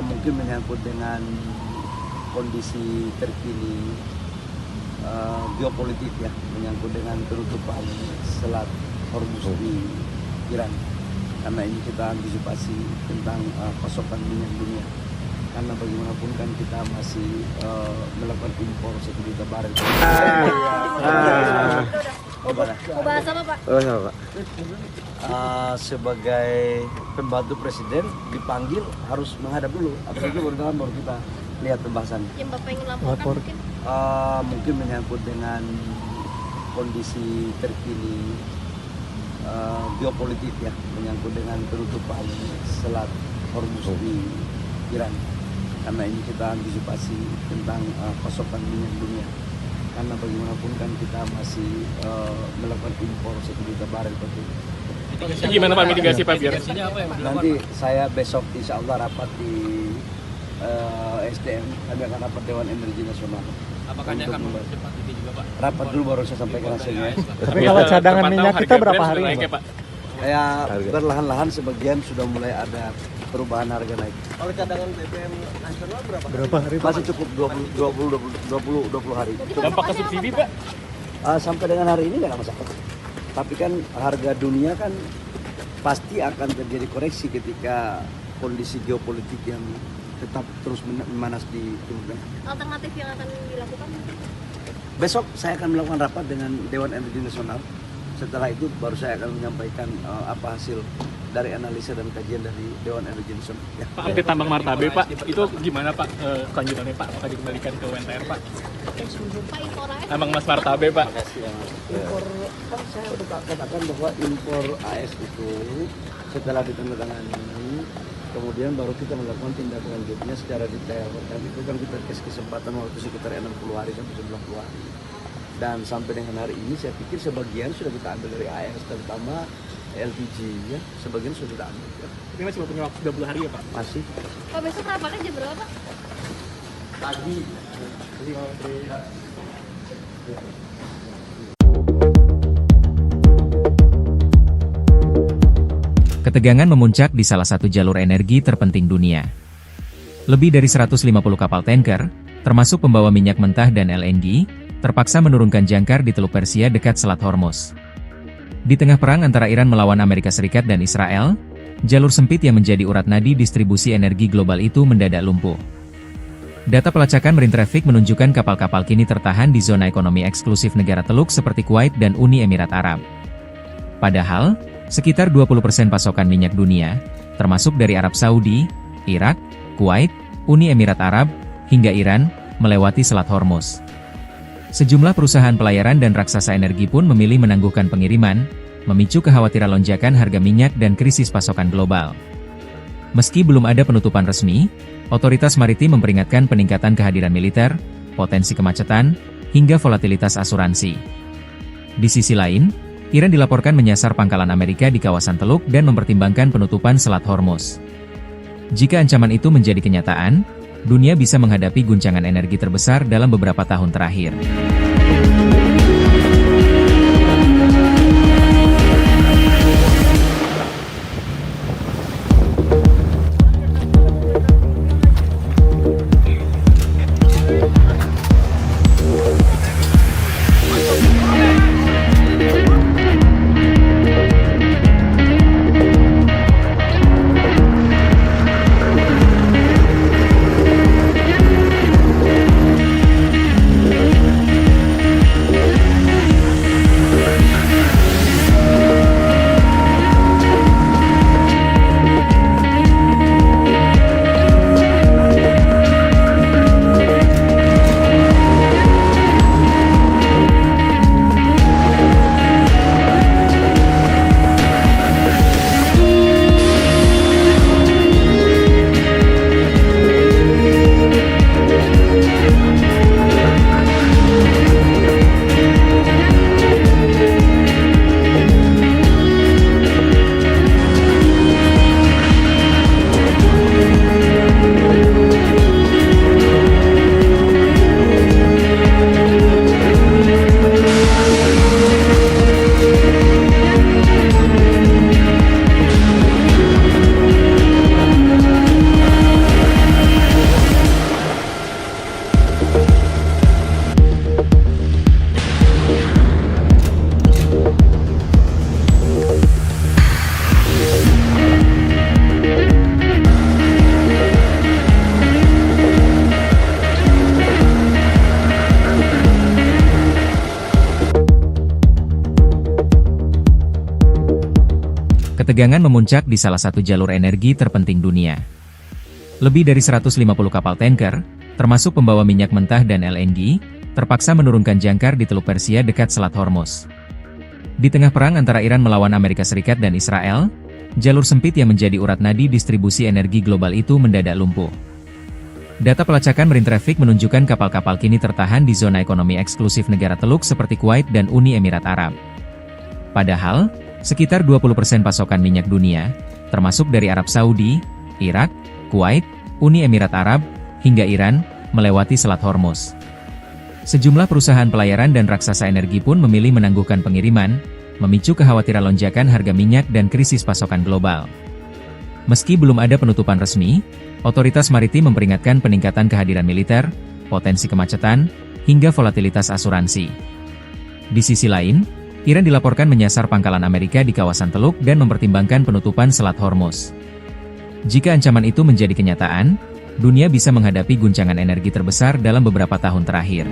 Mungkin menyangkut dengan kondisi terkini geopolitik ya, menyangkut dengan penutupan Selat Hormuz di Iran. Karena ini kita antisipasi tentang pasokan minyak dunia. Karena bagaimanapun kan kita masih melakukan impor 1 juta barel. Mau bahas apa, Pak? Sebagai pembantu presiden dipanggil harus menghadap dulu. Habis itu baru kita lihat pembahasan. Yang Bapak ingin laporkan mungkin? Mungkin menyangkut dengan kondisi terkini geopolitik ya, menyangkut dengan penutupan Selat Hormuz di Iran. Karena ini kita antisipasi tentang pasokan minyak dunia. Karena bagaimanapun kan kita masih melakukan impor 1 juta barel per hari. Gimana Pak mitigasi Pak biar? Nanti saya besok insya Allah rapat di SDM, kami akan rapat Dewan Energi Nasional. Apakah ini akan mempercepat ini juga Pak? Rapat dulu baru saya sampaikan hasilnya. Tapi kalau cadangan minyak kita berapa hari naik, Pak? Ya berlahan-lahan sebagian sudah mulai ada perubahan harga naik. Kalau cadangan BBM nasional Berapa hari Pak? Masih cukup 20 hari. Dampak ke subsidi Pak? Sampai dengan hari ini nggak ada masalah. Tapi kan harga dunia kan pasti akan terjadi koreksi ketika kondisi geopolitik yang tetap terus memanas di Timur Tengah. Alternatif yang akan dilakukan? Besok saya akan melakukan rapat dengan Dewan Energi Nasional. Setelah itu baru saya akan menyampaikan apa hasil dari analisa dan kajian dari Dewan Energi Nasional. Ya. Pak, update tambang Martabe Pak, itu gimana Pak kelanjutannya Pak? Apakah dikembalikan ke UNTR Pak? Pak, impor AS? Tambang emas Martabe Pak. Impor, kan saya sudah katakan bahwa impor AS itu setelah ditandatangani, kemudian baru kita melakukan tindak lanjutnya secara detail. Dan itu kan kita kasih kesempatan waktu sekitar 60 hari sampai 90 hari. Dan sampai dengan hari ini saya pikir sebagian sudah kita ambil dari AS, terutama LPG ya, sebagian sudah kita ambil. Ya. Ini masih punya waktu 30 hari ya Pak? Masih. Pak, besok rapatnya jam berapa? Pagi. Ketegangan memuncak di salah satu jalur energi terpenting dunia. Lebih dari 150 kapal tanker, termasuk pembawa minyak mentah dan LNG, terpaksa menurunkan jangkar di Teluk Persia dekat Selat Hormuz. Di tengah perang antara Iran melawan Amerika Serikat dan Israel, jalur sempit yang menjadi urat nadi distribusi energi global itu mendadak lumpuh. Data pelacakan Marine Traffic menunjukkan kapal-kapal kini tertahan di zona ekonomi eksklusif negara Teluk seperti Kuwait dan Uni Emirat Arab. Padahal, sekitar 20% pasokan minyak dunia, termasuk dari Arab Saudi, Irak, Kuwait, Uni Emirat Arab, hingga Iran, melewati Selat Hormuz. Sejumlah perusahaan pelayaran dan raksasa energi pun memilih menangguhkan pengiriman, memicu kekhawatiran lonjakan harga minyak dan krisis pasokan global. Meski belum ada penutupan resmi, otoritas maritim memperingatkan peningkatan kehadiran militer, potensi kemacetan, hingga volatilitas asuransi. Di sisi lain, Iran dilaporkan menyasar pangkalan Amerika di kawasan Teluk dan mempertimbangkan penutupan Selat Hormuz. Jika ancaman itu menjadi kenyataan, dunia bisa menghadapi guncangan energi terbesar dalam beberapa tahun terakhir. Ketegangan memuncak di salah satu jalur energi terpenting dunia. Lebih dari 150 kapal tanker, termasuk pembawa minyak mentah dan LNG, terpaksa menurunkan jangkar di Teluk Persia dekat Selat Hormuz. Di tengah perang antara Iran melawan Amerika Serikat dan Israel, jalur sempit yang menjadi urat nadi distribusi energi global itu mendadak lumpuh. Data pelacakan Marine Traffic menunjukkan kapal-kapal kini tertahan di zona ekonomi eksklusif negara Teluk seperti Kuwait dan Uni Emirat Arab. Padahal, sekitar 20% pasokan minyak dunia, termasuk dari Arab Saudi, Irak, Kuwait, Uni Emirat Arab, hingga Iran, melewati Selat Hormuz. Sejumlah perusahaan pelayaran dan raksasa energi pun memilih menangguhkan pengiriman, memicu kekhawatiran lonjakan harga minyak dan krisis pasokan global. Meski belum ada penutupan resmi, otoritas maritim memperingatkan peningkatan kehadiran militer, potensi kemacetan, hingga volatilitas asuransi. Di sisi lain, Iran dilaporkan menyasar pangkalan Amerika di kawasan Teluk dan mempertimbangkan penutupan Selat Hormuz. Jika ancaman itu menjadi kenyataan, dunia bisa menghadapi guncangan energi terbesar dalam beberapa tahun terakhir.